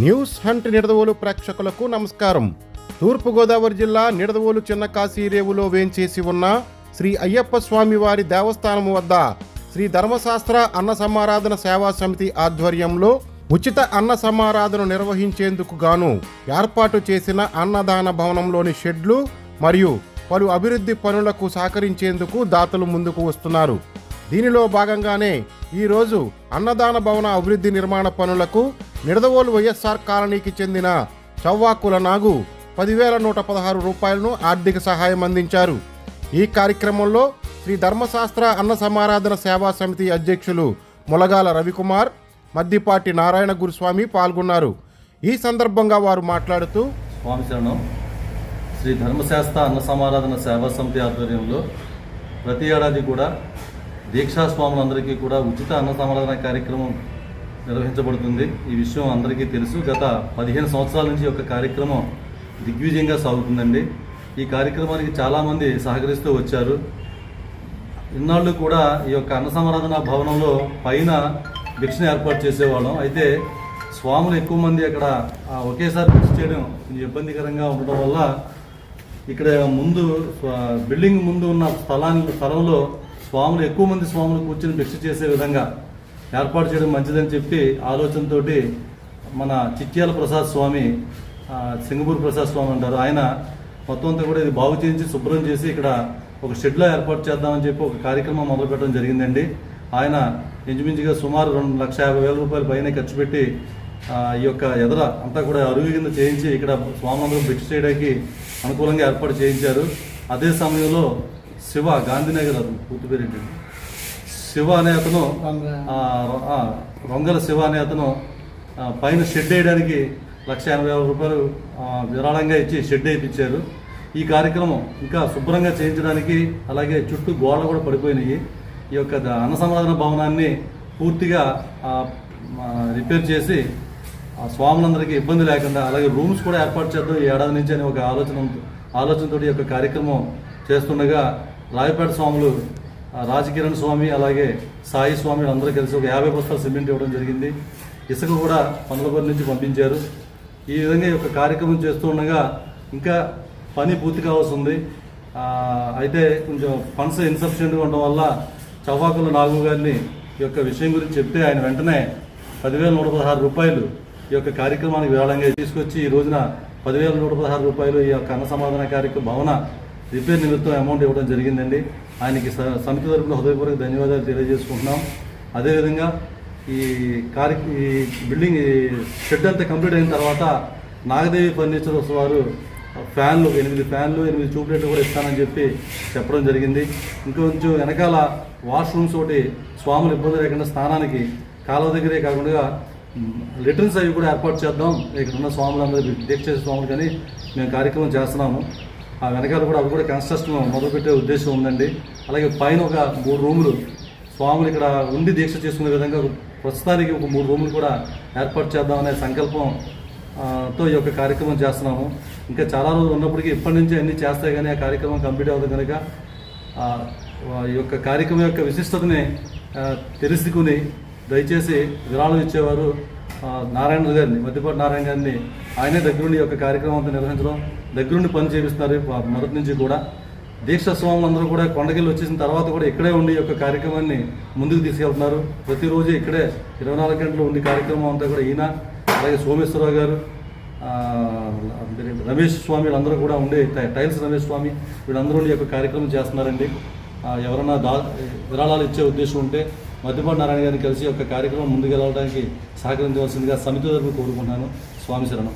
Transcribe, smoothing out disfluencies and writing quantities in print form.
News hunt Nidadavolu ప్రేక్షకులకు నమస్కారం. తూర్పుగోదావరి జిల్లా నిడదవోలు చిన్న కాశీరేవులో వేంచేసి ఉన్న శ్రీ అయ్యప్ప స్వామి వారి దేవస్థానం వద్ద శ్రీ ధర్మశాస్త్ర అన్న సమారాధన సేవా సమితి ఆధ్వర్యంలో ఉచిత అన్న సమారాధన నిర్వహించేందుకు గాను ఏర్పాటు చేసిన అన్నదాన భవనంలోని షెడ్లు మరియు పలు అభివృద్ధి పనులకు సహకరించేందుకు దాతలు ముందుకు వస్తున్నారు. దీనిలో భాగంగానే ఈరోజు అన్నదాన భవన అభివృద్ధి నిర్మాణ పనులకు నిడదవోలు వైఎస్ఆర్ కాలనీకి చెందిన చవ్వాకుల నాగు 10,116 రూపాయలను ఆర్థిక సహాయం అందించారు. ఈ కార్యక్రమంలో శ్రీ ధర్మశాస్త్ర అన్న సమారాధన సేవా సమితి అధ్యక్షులు ములగాల రవికుమార్, మద్దిపాటి నారాయణ గురుస్వామి పాల్గొన్నారు. ఈ సందర్భంగా వారు మాట్లాడుతూ, స్వామి శరణం. శ్రీ ధర్మశాస్త్ర అన్న సమారాధన సేవా సమితి ఆధ్వర్యంలో ప్రతి ఏడాది కూడా దీక్షా స్వాములందరికీ కూడా ఉచిత అన్న సమారాధన కార్యక్రమం నిర్వహించబడుతుంది. ఈ విషయం అందరికీ తెలుసు. గత 15 సంవత్సరాల నుంచి ఒక కార్యక్రమం దిగ్విజయంగా సాగుతుందండి. ఈ కార్యక్రమానికి చాలామంది సహకరిస్తూ వచ్చారు. ఇన్నాళ్ళు కూడా ఈ యొక్క అన్న సమారాధన భవనంలో పైన భిక్షను ఏర్పాటు చేసేవాళ్ళం. అయితే స్వాములు ఎక్కువ మంది అక్కడ ఒకేసారి భిక్ష చేయడం ఇబ్బందికరంగా ఉండడం వల్ల ఇక్కడ ముందు బిల్డింగ్ ముందు ఉన్న స్థలంలో స్వాములు ఎక్కువ మంది స్వాములు కూర్చొని భిక్ష చేసే విధంగా ఏర్పాటు చేయడం మంచిదని చెప్పి ఆలోచనతో మన చిట్యాల ప్రసాద్ స్వామి, సింగపూర్ ప్రసాద్ స్వామి అంటారు, ఆయన మొత్తం అంతా కూడా ఇది బాగు చేయించి శుభ్రం చేసి ఇక్కడ ఒక షెడ్లో ఏర్పాటు చేద్దామని చెప్పి ఒక కార్యక్రమం మొదలుపెట్టడం జరిగిందండి. ఆయన ఇంచుమించుగా సుమారు 2,50,000 రూపాయల పైన ఖర్చు పెట్టి ఈ యొక్క ఎదర అంతా కూడా అరుగు కింద చేయించి ఇక్కడ స్వాములందరూ భిక్ష చేయడానికి అనుకూలంగా ఏర్పాటు చేయించారు. అదే సమయంలో శివ, గాంధీనగర్ అతను పూర్తి పేరేంటి, శివ అనే అతను, రొంగల శివ అనే అతను పైన షెడ్ వేయడానికి 1,80,000 రూపాయలు విరాళంగా ఇచ్చి షెడ్ వేయించారు. ఈ కార్యక్రమం ఇంకా శుభ్రంగా చేయించడానికి, అలాగే చుట్టూ గోడలు కూడా పడిపోయినాయి. ఈ యొక్క అన్న సమాధాన భవనాన్ని పూర్తిగా రిపేర్ చేసి స్వాములందరికీ ఇబ్బంది లేకుండా, అలాగే రూమ్స్ కూడా ఏర్పాటు చేద్దాం ఈ ఏడాది నుంచి అని ఒక ఆలోచనతో ఈ యొక్క కార్యక్రమం చేస్తుండగా రాయపేట స్వాములు, రాజకిరణ్ స్వామి, అలాగే సాయి స్వామి అందరూ కలిసి ఒక 50 బస్తాలు సిమెంట్ ఇవ్వడం జరిగింది. ఇసుక కూడా పండ్లపల్లి నుంచి పంపించారు. ఈ విధంగా ఈ యొక్క కార్యక్రమం చేస్తూ ఉండగా ఇంకా పని పూర్తి కావాల్సి ఉంది. అయితే కొంచెం ఫండ్స్ ఇన్సఫిషియెంట్గా ఉండడం వల్ల చవ్వాకుల నాగు గారిని ఈ యొక్క విషయం గురించి చెప్తే ఆయన వెంటనే 10,116 రూపాయలు ఈ యొక్క కార్యక్రమానికి విరాళంగా తీసుకొచ్చి ఈ రోజున 10,116 రూపాయలు ఈ యొక్క అన్న సమాధాన కార్యక్రమ భవన రిపేర్ నిమిత్తం అమౌంట్ ఇవ్వడం జరిగిందండి. ఆయనకి సమితి తరపున హృదయపూర్వక ధన్యవాదాలు తెలియజేసుకుంటున్నాం. అదేవిధంగా ఈ బిల్డింగ్ షెడ్ అంతా కంప్లీట్ అయిన తర్వాత నాగదేవి ఫర్నిచర్స్ వారు ఫ్యాన్లు 8 ఫ్యాన్లు 8 ట్యూబ్లైట్లు కూడా ఇస్తానని చెప్పి చెప్పడం జరిగింది. ఇంకొంచెం వెనకాల వాష్రూమ్స్ ఒకటి స్వాములు ఇబ్బంది లేకుండా స్నానానికి కాలువ దగ్గరే కాకుండా లెట్రిన్స్ అవి కూడా ఏర్పాటు చేద్దాం, ఇక్కడ ఉన్న స్వాములందరూ దీక్ష చేసే స్వాములు కానీ మేము కార్యక్రమం చేస్తున్నాము. ఆ వెనకాల కూడా అవి కూడా కన్స్ట్రక్షన్ మొదలుపెట్టే ఉద్దేశం ఉందండి. అలాగే పైన ఒక 3 రూములు స్వాములు ఇక్కడ ఉండి దీక్ష చేసుకునే విధంగా ప్రస్తుతానికి ఒక 3 రూములు కూడా ఏర్పాటు చేద్దామనే సంకల్పంతో ఈ యొక్క కార్యక్రమం చేస్తున్నాము. ఇంకా చాలా రోజులు ఉన్నప్పటికీ ఇప్పటి నుంచి అన్నీ చేస్తాయి కానీ ఆ కార్యక్రమం కంప్లీట్ అవుతుంది కనుక ఈ యొక్క కార్యక్రమం యొక్క విశిష్టతని తెలుసుకుని దయచేసి విరాళం ఇచ్చేవారు నారాయణ గారిని, మద్దిపాటి నారాయణ గారిని, ఆయనే దగ్గరుండి యొక్క కార్యక్రమం అంతా నిర్వహించడం, దగ్గరుండి పని చేపిస్తున్నారు మొదటి నుంచి కూడా. దీక్షా స్వాములందరూ కూడా కొండకెళ్ళి వచ్చేసిన తర్వాత కూడా ఇక్కడే ఉండి యొక్క కార్యక్రమాన్ని ముందుకు తీసుకెళ్తున్నారు. ప్రతిరోజు ఇక్కడే 24 గంటలు ఉండి కార్యక్రమం అంతా కూడా ఈయన, అలాగే సోమేశ్వరరావు గారు, రమేష్ స్వామి వీళ్ళందరూ కూడా ఉండి, టైల్స్ రమేష్ స్వామి వీళ్ళందరూ ఉండి యొక్క కార్యక్రమం చేస్తున్నారండి. ఎవరన్నా విరాళాలు ఇచ్చే ఉద్దేశం ఉంటే మద్దిపాటి నారాయణ గారిని కలిసి యొక్క కార్యక్రమం ముందుకు వెళ్ళడానికి సహకరించవలసిందిగా సమితి తరపున కోరుకుంటున్నాను. స్వామి శరణం.